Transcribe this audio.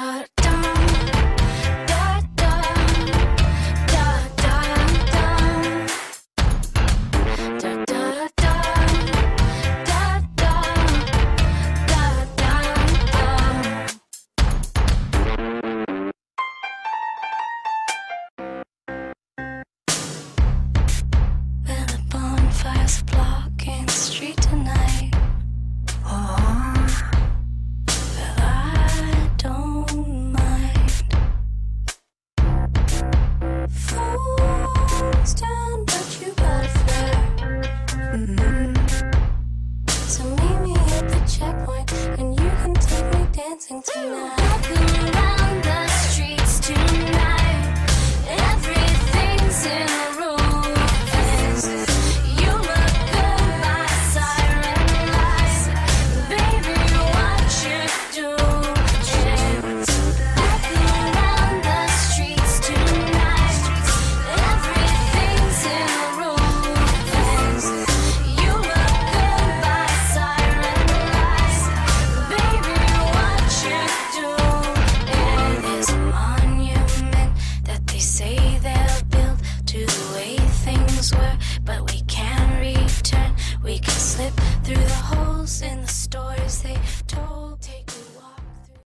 da dum, da da, da da dum, da da da, da da, da da dum. Well, the bonfire's blocking the street tonight. Oh, well, I don't mind. Phone's down, but you got a flare. So meet me at the checkpoint, and you can take me dancing tonight. Walking around the streets tonight, everything's in a room. You look good by siren lights, baby. What you do? Walking around the streets tonight, everything's in a room. You look good by siren lights, baby. What you do? And there's a monument that they say they'll build to the way things were, but we can't return. We can slip through the holes in the stories they told.